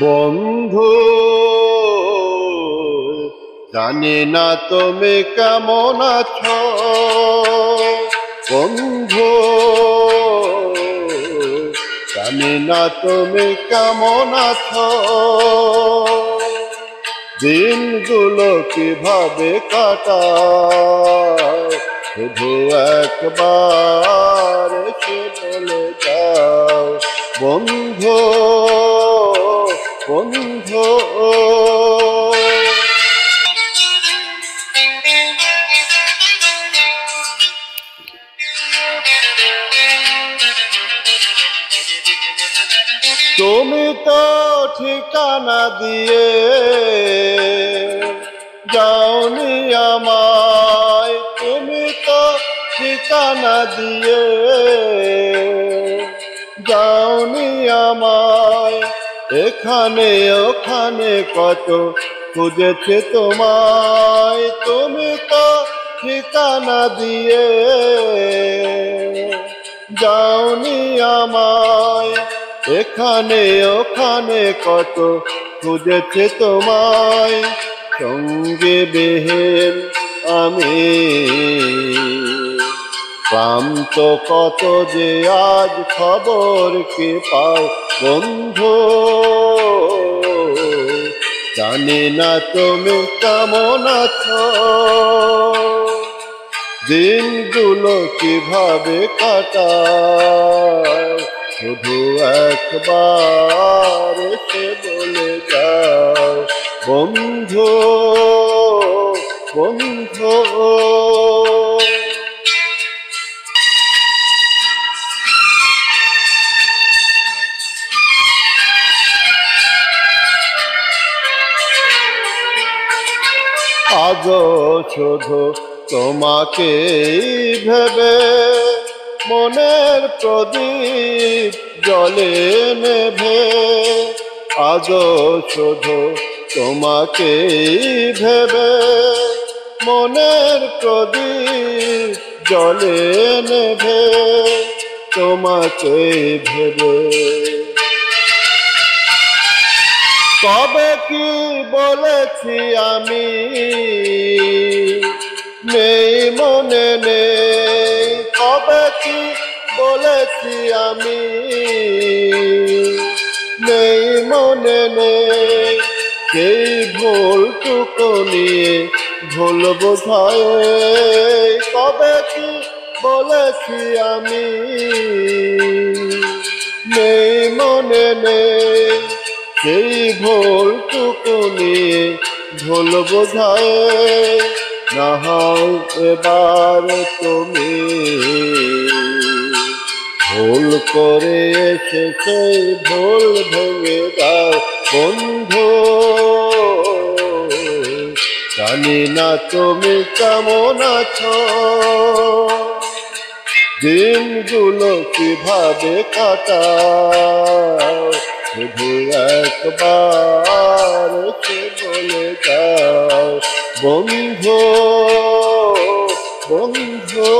বন্ধু জানি না তুমি কেমন আছো, বন্ধু জানি না তুমি কেমন আছো, দিনগুলো কিভাবে কাটাও শুধু একবার এসে বলে যাও বন্ধু, বন্ধু। তুমি তো ঠিকানা দিয়ে যাওনি আমায়, তুমি তো ঠিকানা দিয়ে যাওনি আমায়, এখানে ওখানে কত খুঁজেছে তোমায়, তুমি তো ঠিকানা দিয়ে যাওনি আমায়, এখানে ওখানে কত খুঁজেছে তোমায়, সঙ্গে বেহেন আমি ক্লান্ত কত যে আজ খবর কি পাও বন্ধু, জানি না তুমি কেমন আছো, দিনগুলো কিভাবে কাটাও শুধু একবার এসে বলে যাও বন্ধু, বন্ধু। আজও শুধু তোমাকে ভেবে মনের প্রদীপ জলে নেভে, আজও শুধু তোমাকে ভেবে মনের প্রদীপ জলে নেভে, তোমাকে ভেবে কবে কি বলেছি আমি নেই মনে নেই, কবে কি বলেছি আমি নেই মনে নেই, সেই ভুলটুকু নিয়ে ভুল বোঝায়, কবে কি বলেছি আমি নেই মনে নেই, সেই ভুলটুকু নিয়ে ভুল বোঝায়, না হয় এবার তুমি ভুল করে এসে সেই ভুল ভেঙে দাও বন্ধু, জানি না তুমি কেমন আছো, দিনগুলো কিভাবে কাটাও শুধু একবার এসে বলে যাও বন্ধু, বন্ধু।